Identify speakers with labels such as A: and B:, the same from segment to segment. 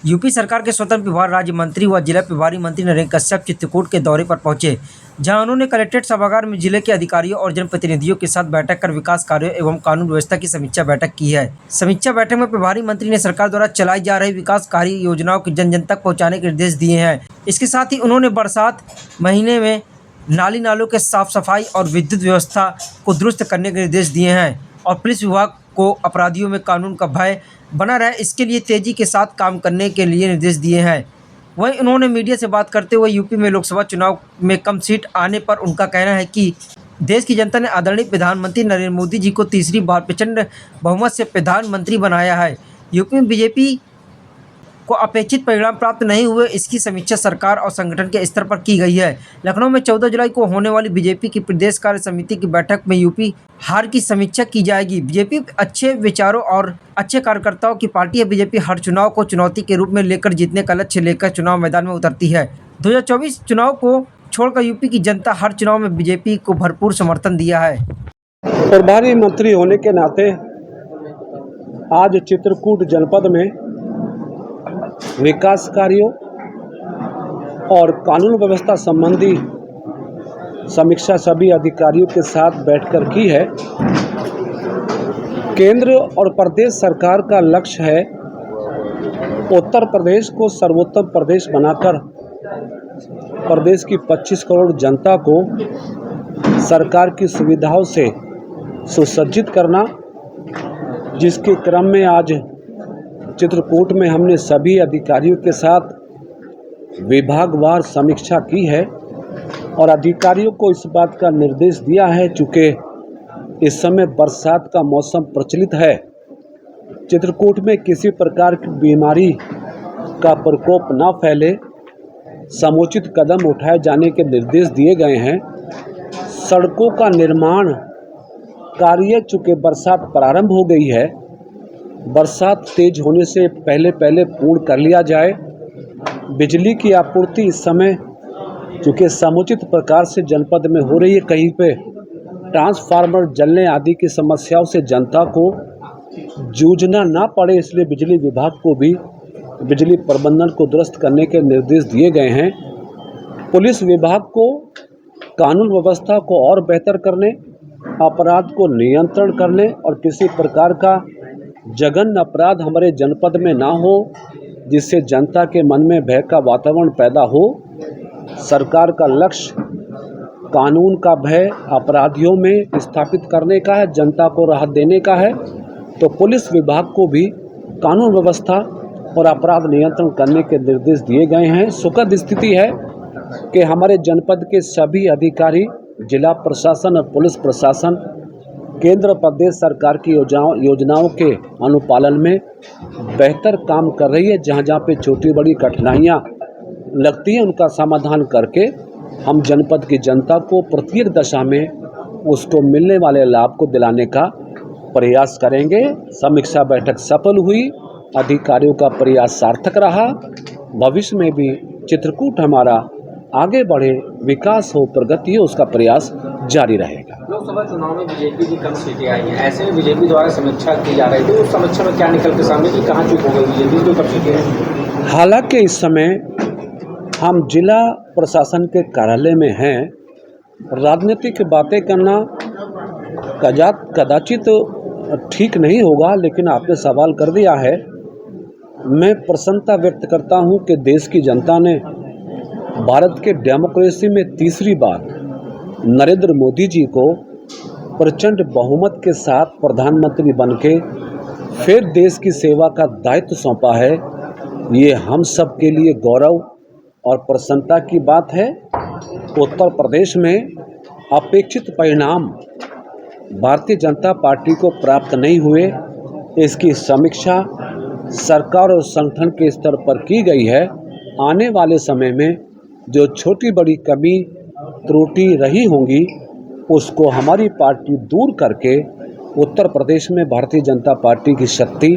A: UP सरकार के स्वतंत्र विभाग राज्य मंत्री व जिला प्रभारी मंत्री नरेंद्र कश्यप चित्रकूट के दौरे पर पहुंचे, जहां उन्होंने कलेक्ट्रेट सभागार में जिले के अधिकारियों और जनप्रतिनिधियों के साथ बैठक कर विकास कार्यों एवं कानून व्यवस्था की समीक्षा बैठक की है। समीक्षा बैठक में प्रभारी मंत्री ने सरकार द्वारा चलाई जा रही विकास कार्य योजनाओं की जन जन तक पहुँचाने के निर्देश दिए हैं। इसके साथ ही उन्होंने बरसात महीने में नाली नालों के साफ सफाई और विद्युत व्यवस्था को दुरुस्त करने के निर्देश दिए हैं और पुलिस विभाग को अपराधियों में कानून का भय बना रहे, इसके लिए तेजी के साथ काम करने के लिए निर्देश दिए हैं। वहीं उन्होंने मीडिया से बात करते हुए यूपी में लोकसभा चुनाव में कम सीट आने पर उनका कहना है कि देश की जनता ने आदरणीय प्रधानमंत्री नरेंद्र मोदी जी को तीसरी बार प्रचंड बहुमत से प्रधानमंत्री बनाया है। यूपी में बीजेपी को अपेक्षित परिणाम प्राप्त नहीं हुए, इसकी समीक्षा सरकार और संगठन के स्तर पर की गई है। लखनऊ में 14 जुलाई को होने वाली बीजेपी की प्रदेश कार्य समिति की बैठक में यूपी हार की समीक्षा की जाएगी। बीजेपी अच्छे विचारों और अच्छे कार्यकर्ताओं की पार्टी है। बीजेपी हर चुनाव को चुनौती के रूप में लेकर जीतने का लक्ष्य लेकर चुनाव मैदान में उतरती है। 2024 चुनाव को छोड़कर यूपी की जनता हर चुनाव में बीजेपी को भरपूर समर्थन दिया है।
B: प्रभारी मंत्री होने के नाते आज चित्रकूट जनपद में विकास कार्यों और कानून व्यवस्था संबंधी समीक्षा सभी अधिकारियों के साथ बैठकर की है। केंद्र और प्रदेश सरकार का लक्ष्य है उत्तर प्रदेश को सर्वोत्तम प्रदेश बनाकर प्रदेश की 25 करोड़ जनता को सरकार की सुविधाओं से सुसज्जित करना, जिसके क्रम में आज चित्रकूट में हमने सभी अधिकारियों के साथ विभागवार समीक्षा की है और अधिकारियों को इस बात का निर्देश दिया है, चूँकि इस समय बरसात का मौसम प्रचलित है, चित्रकूट में किसी प्रकार की बीमारी का प्रकोप न फैले, समुचित कदम उठाए जाने के निर्देश दिए गए हैं। सड़कों का निर्माण कार्य चूँकि बरसात प्रारंभ हो गई है, बरसात तेज होने से पहले पूर्ण कर लिया जाए। बिजली की आपूर्ति इस समय चूँकि समुचित प्रकार से जनपद में हो रही है, कहीं पे ट्रांसफार्मर जलने आदि की समस्याओं से जनता को जूझना ना पड़े, इसलिए बिजली विभाग को भी बिजली प्रबंधन को दुरुस्त करने के निर्देश दिए गए हैं। पुलिस विभाग को कानून व्यवस्था को और बेहतर करने, अपराध को नियंत्रण करने और किसी प्रकार का जघन्य अपराध हमारे जनपद में ना हो, जिससे जनता के मन में भय का वातावरण पैदा हो। सरकार का लक्ष्य कानून का भय अपराधियों में स्थापित करने का है, जनता को राहत देने का है। तो पुलिस विभाग को भी कानून व्यवस्था और अपराध नियंत्रण करने के निर्देश दिए गए हैं। सुखद स्थिति है कि हमारे जनपद के सभी अधिकारी, जिला प्रशासन और पुलिस प्रशासन केंद्र प्रदेश सरकार की योजनाओं के अनुपालन में बेहतर काम कर रही है। जहाँ जहाँ पे छोटी बड़ी कठिनाइयाँ लगती हैं, उनका समाधान करके हम जनपद की जनता को प्रत्येक दशा में उसको मिलने वाले लाभ को दिलाने का प्रयास करेंगे। समीक्षा बैठक सफल हुई, अधिकारियों का प्रयास सार्थक रहा। भविष्य में भी चित्रकूट हमारा आगे बढ़े, विकास हो, प्रगति हो, उसका प्रयास जारी रहेगा।
C: लोकसभा चुनाव में बीजेपी की कम सीटें आई हैं, ऐसे में बीजेपी द्वारा समीक्षा की जा रही थी, उस समीक्षा में क्या निकल के सामने कि कहाँ चूक हो गई बीजेपी जो कम सीटें हैं?
B: हालांकि इस समय हम जिला प्रशासन के कार्यालय में हैं, राजनीतिक बातें करना कदाचित ठीक नहीं होगा, लेकिन आपने सवाल कर दिया है। मैं प्रसन्नता व्यक्त करता हूं कि देश की जनता ने भारत के डेमोक्रेसी में तीसरी बार नरेंद्र मोदी जी को प्रचंड बहुमत के साथ प्रधानमंत्री बनके फिर देश की सेवा का दायित्व सौंपा है। ये हम सब के लिए गौरव और प्रसन्नता की बात है। उत्तर प्रदेश में अपेक्षित परिणाम भारतीय जनता पार्टी को प्राप्त नहीं हुए, इसकी समीक्षा सरकार और संगठन के स्तर पर की गई है। आने वाले समय में जो छोटी बड़ी कमी त्रुटि रही होंगी, उसको हमारी पार्टी दूर करके उत्तर प्रदेश में भारतीय जनता पार्टी की शक्ति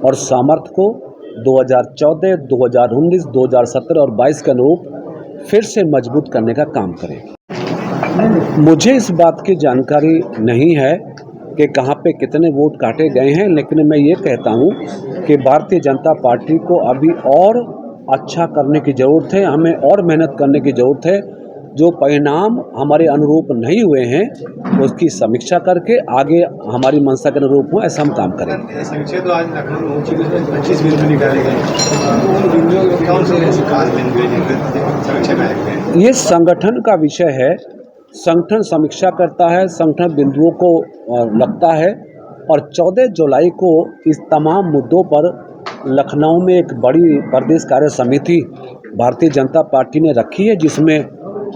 B: और सामर्थ्य को 2014, 2019, 2017 और 22 के अनुरूप फिर से मजबूत करने का काम करेगी। मुझे इस बात की जानकारी नहीं है कि कहाँ पे कितने वोट काटे गए हैं, लेकिन मैं ये कहता हूँ कि भारतीय जनता पार्टी को अभी और अच्छा करने की ज़रूरत है, हमें और मेहनत करने की ज़रूरत है। जो परिणाम हमारे अनुरूप नहीं हुए हैं उसकी समीक्षा करके आगे हमारी मंशा के अनुरूप हो ऐसा हम काम करेंगे।
D: समीक्षा तो आज लखनऊ में 25 बिंदु निकाले गए, तो उन बिंदुओं के कौन से ऐसे खास बिंदु हैं जिनके समीक्षा में आए हैं?
B: ये संगठन का विषय है, संगठन समीक्षा करता है, संगठन बिंदुओं को लगता है और 14 जुलाई को इस तमाम मुद्दों पर लखनऊ में एक बड़ी प्रदेश कार्य समिति भारतीय जनता पार्टी ने रखी है, जिसमें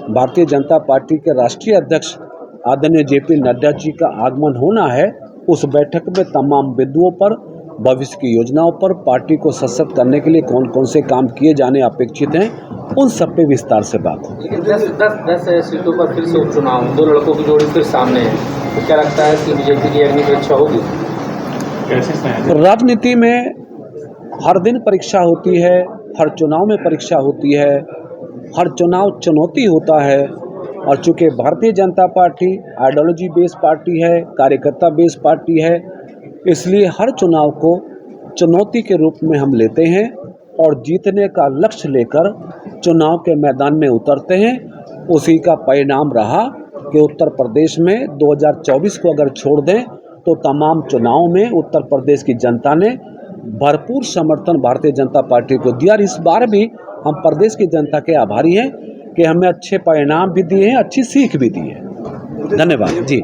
B: भारतीय जनता पार्टी के राष्ट्रीय अध्यक्ष आदरणीय जेपी नड्डा जी का आगमन होना है। उस बैठक में तमाम बिंदुओं पर, भविष्य की योजनाओं पर, पार्टी को सशक्त करने के लिए कौन कौन से काम किए जाने अपेक्षित हैं, उन सब पे विस्तार से बात हो।
C: लेकिन 10 सीटों पर फिर से उपचुनाव, 2 लड़कों की जोड़ी फिर सामने है, तो क्या लगता है कि बीजेपी की अग्नि परीक्षा होगी?
B: राजनीति में हर दिन परीक्षा होती है, हर चुनाव में परीक्षा होती है, हर चुनाव चुनौती होता है। और चूँकि Bharatiya Janata party ideology based party है, कार्यकर्ता बेस्ड पार्टी है, इसलिए हर चुनाव को चुनौती के रूप में हम लेते हैं और जीतने का लक्ष्य लेकर चुनाव के मैदान में उतरते हैं। उसी का परिणाम रहा कि उत्तर प्रदेश में 2024 को अगर छोड़ दें तो तमाम चुनाव में उत्तर प्रदेश की जनता ने भरपूर समर्थन भारतीय जनता पार्टी को दिया। और इस बार भी हम प्रदेश की जनता के आभारी हैं कि हमें अच्छे परिणाम भी दिए हैं, अच्छी सीख भी दी है। धन्यवाद जी।